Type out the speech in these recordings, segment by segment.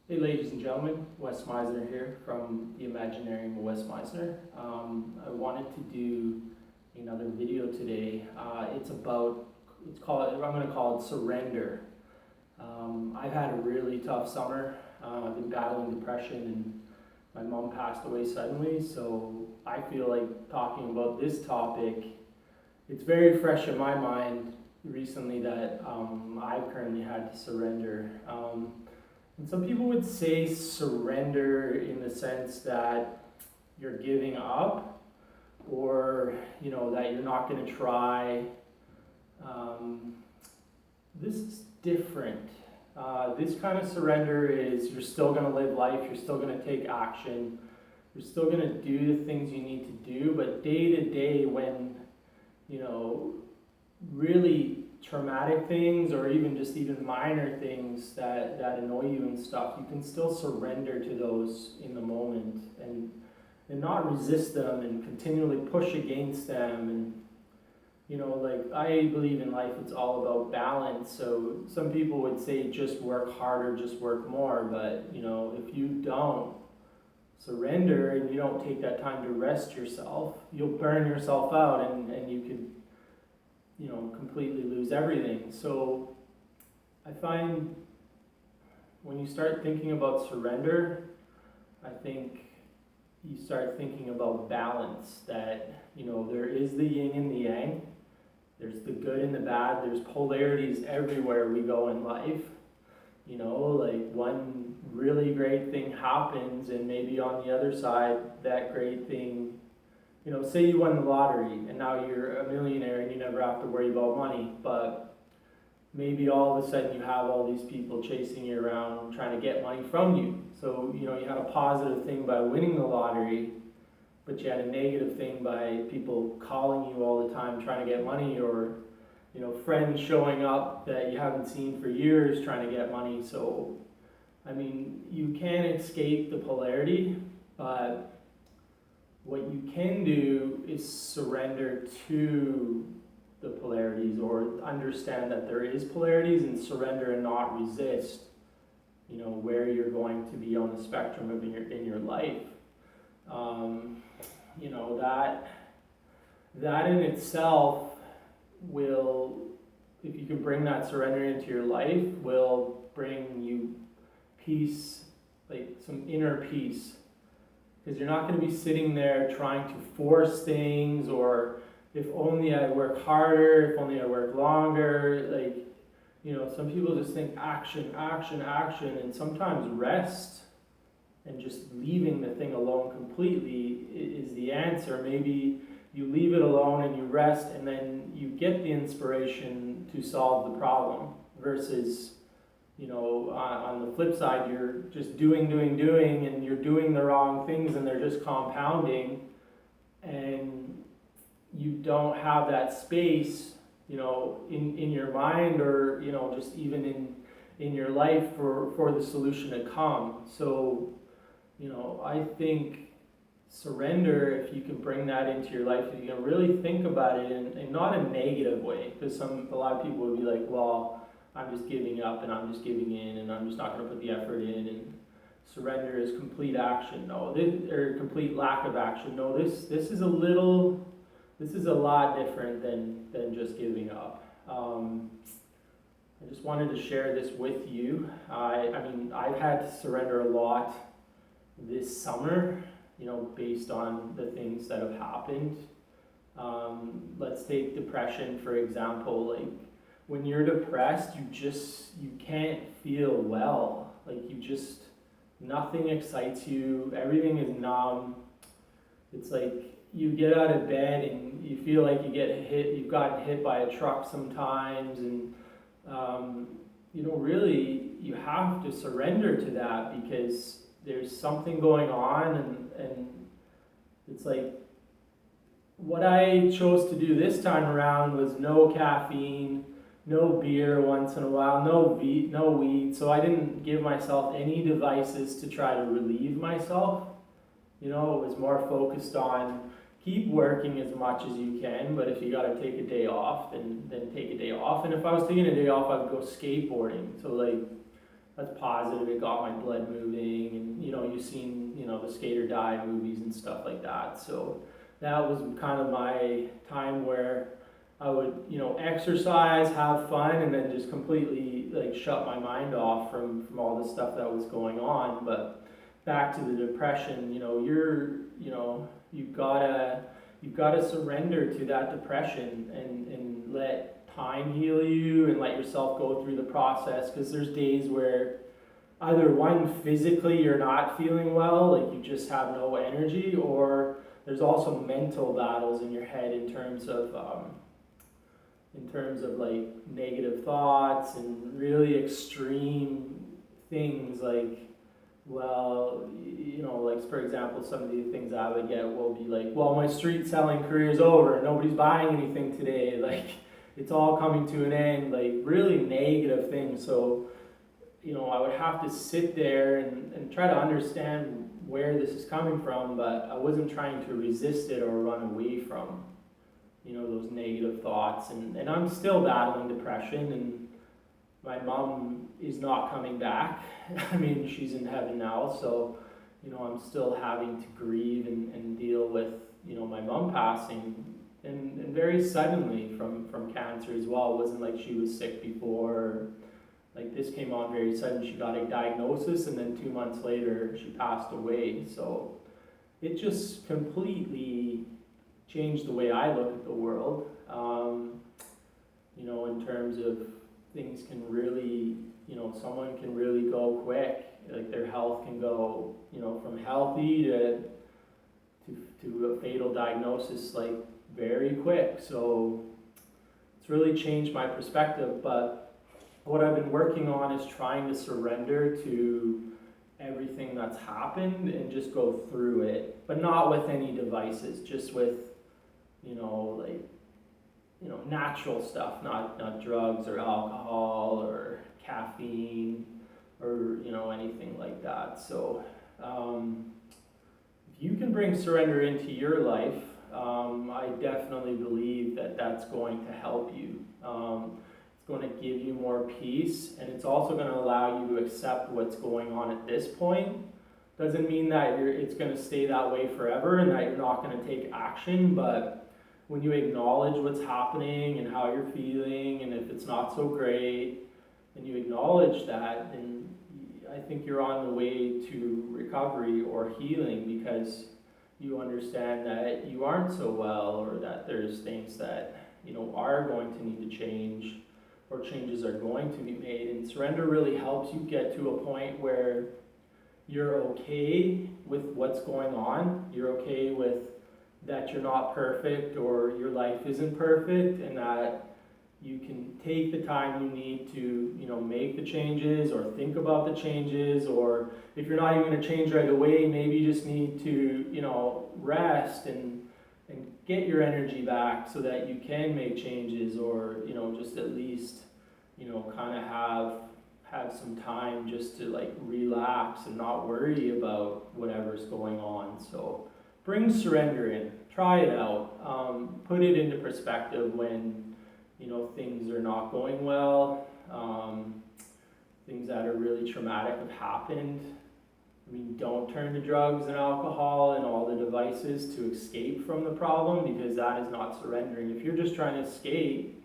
Hey ladies and gentlemen, Wes MiSENER here from the Imaginary Wes MiSENER. I wanted to do another video today. I'm going to call it surrender. I've had a really tough summer. I've been battling depression and my mom passed away suddenly, so I feel like talking about this topic, it's very fresh in my mind recently that I've currently had to surrender. And some people would say surrender in the sense that you're giving up, or that you're not going to try. This is different. This kind of surrender is you're still going to live life, you're still going to take action, you're still going to do the things you need to do, but day to day when really traumatic things or even minor things that annoy you and stuff, you can still surrender to those in the moment and not resist them and continually push against them. And like, I believe in life it's all about balance. So some people would say just work harder, just work more, but if you don't surrender and you don't take that time to rest yourself, you'll burn yourself out and you could completely lose everything. So I find when you start thinking about surrender, I think you start thinking about balance, that there is the yin and the yang, there's the good and the bad, there's polarities everywhere we go in life. Like one really great thing happens and maybe on the other side that great thing, say you won the lottery and now you're a millionaire and you never have to worry about money, but maybe all of a sudden you have all these people chasing you around trying to get money from you. So, you had a positive thing by winning the lottery, but you had a negative thing by people calling you all the time trying to get money, or, friends showing up that you haven't seen for years trying to get money. So, you can escape the polarity, but what you can do is surrender to the polarities, or understand that there is polarities and surrender and not resist, where you're going to be on the spectrum of in your life. That in itself will, if you can bring that surrender into your life, will bring you peace, like some inner peace. Because you're not going to be sitting there trying to force things, or if only I work harder, if only I work longer. Like, some people just think action, action, action, and sometimes rest and just leaving the thing alone completely is the answer. Maybe you leave it alone and you rest, and then you get the inspiration to solve the problem, versus on the flip side, you're just doing, and you're doing the wrong things, and they're just compounding, and you don't have that space, in your mind, or, just even in your life for the solution to come. So, I think surrender, if you can bring that into your life, if you can really think about it in not a negative way, because a lot of people would be like, well, I'm just giving up and I'm just giving in and I'm just not going to put the effort in, and surrender is complete action. No, or complete lack of action. No, this is a lot different than just giving up. I just wanted to share this with you. I've had to surrender a lot this summer, based on the things that have happened. Let's take depression for example. Like, when you're depressed, you can't feel well. Like, nothing excites you. Everything is numb. It's like you get out of bed and you feel like you've gotten hit by a truck sometimes, and really you have to surrender to that, because there's something going on, and it's like, what I chose to do this time around was no caffeine, no beer once in a while, no weed. So I didn't give myself any devices to try to relieve myself. It was more focused on keep working as much as you can, but if you got to take a day off, then take a day off. And if I was taking a day off, I'd go skateboarding. So like, that's positive. It got my blood moving, and you've seen the Skate or Die movies and stuff like that. So that was kind of my time where I would exercise, have fun, and then just completely like shut my mind off from all the stuff that was going on. But back to the depression, you've gotta surrender to that depression and let time heal you and let yourself go through the process, because there's days where either one, physically you're not feeling well, like you just have no energy, or there's also mental battles in your head in terms of like negative thoughts and really extreme things like, well, like for example, some of the things I would get will be like, well, my street selling career is over, nobody's buying anything today, like it's all coming to an end, like really negative things. So, I would have to sit there and try to understand where this is coming from, but I wasn't trying to resist it or run away from, those negative thoughts. And I'm still battling depression, and my mom is not coming back. I mean, she's in heaven now, so, I'm still having to grieve and deal with, my mom passing, and very suddenly from cancer as well. It wasn't like she was sick before. Like this came on very sudden. She got a diagnosis, and then 2 months later she passed away. So it just completely changed the way I look at the world. In terms of things can really, someone can really go quick. Like their health can go, from healthy to a fatal diagnosis, like very quick. So it's really changed my perspective. But what I've been working on is trying to surrender to everything that's happened and just go through it, but not with any devices, just with, natural stuff, not drugs or alcohol or caffeine or, anything like that. So if you can bring surrender into your life, I definitely believe that that's going to help you. It's going to give you more peace, and it's also going to allow you to accept what's going on at this point. Doesn't mean that it's going to stay that way forever and that you're not going to take action, but when you acknowledge what's happening and how you're feeling, and if it's not so great, and you acknowledge that, then I think you're on the way to recovery or healing, because you understand that you aren't so well, or that there's things that are going to need to change, or changes are going to be made. And surrender really helps you get to a point where you're okay with what's going on. You're okay with that you're not perfect, or your life isn't perfect, and that you can take the time you need to make the changes, or think about the changes, or if you're not even going to change right away, maybe you just need to rest and get your energy back so that you can make changes, or just at least kind of have some time just to like relax and not worry about whatever's going on. So bring surrender in, try it out, put it into perspective when things are not going well, things that are really traumatic have happened. I mean, don't turn to drugs and alcohol and all the devices to escape from the problem, because that is not surrendering. If you're just trying to escape,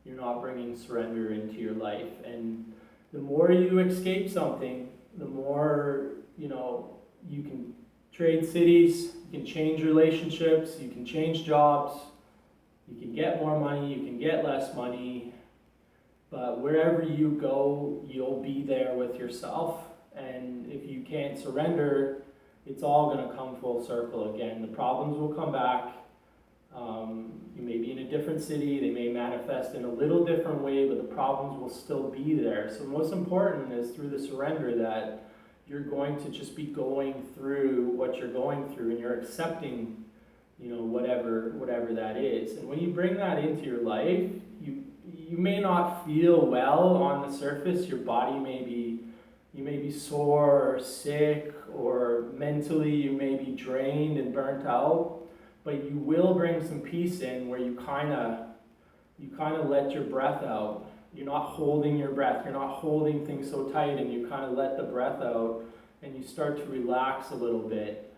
you're not bringing surrender into your life. And the more you escape something, the more, you can trade cities, you can change relationships, you can change jobs, you can get more money, you can get less money, but wherever you go, you'll be there with yourself. And if you can't surrender, it's all going to come full circle again. The problems will come back. You may be in a different city, they may manifest in a little different way, but the problems will still be there. So most important is through the surrender that you're going to just be going through what you're going through, and you're accepting, whatever that is. And when you bring that into your life, you may not feel well on the surface. Your body you may be sore or sick, or mentally you may be drained and burnt out, but you will bring some peace in where you kind of let your breath out. you're not holding your breath, you're not holding things so tight, and you kind of let the breath out and you start to relax a little bit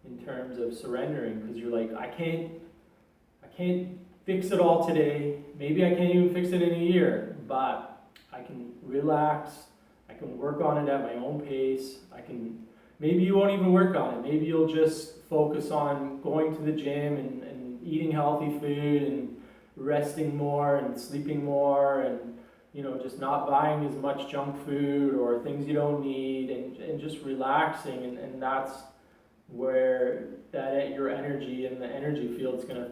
in terms of surrendering, because you're like, I can't fix it all today, maybe I can't even fix it in a year, but I can relax, I can work on it at my own pace, maybe you won't even work on it, maybe you'll just focus on going to the gym and eating healthy food and resting more and sleeping more, and just not buying as much junk food or things you don't need, and just relaxing, and that's where your energy and the energy field's gonna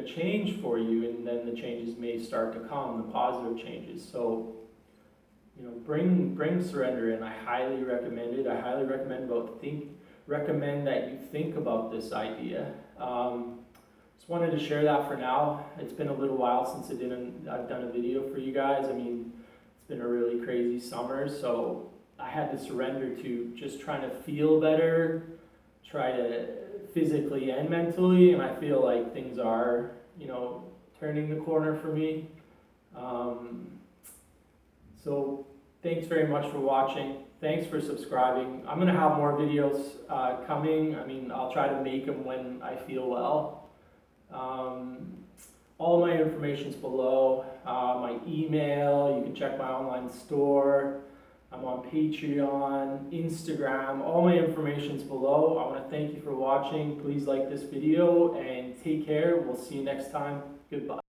change for you, and then the changes may start to come, the positive changes. So bring surrender in. I highly recommend it. I highly recommend that you think about this idea. Just wanted to share that for now. It's been a little while since I've done a video for you guys. I mean, it's been a really crazy summer, so I had to surrender to just trying to feel better, try to physically and mentally, and I feel like things are, turning the corner for me. So thanks very much for watching. Thanks for subscribing. I'm going to have more videos coming. I mean, I'll try to make them when I feel well. All my information's below. My email, you can check my online store. I'm on Patreon, Instagram, all my information's below. I want to thank you for watching. Please like this video and take care. We'll see you next time. Goodbye.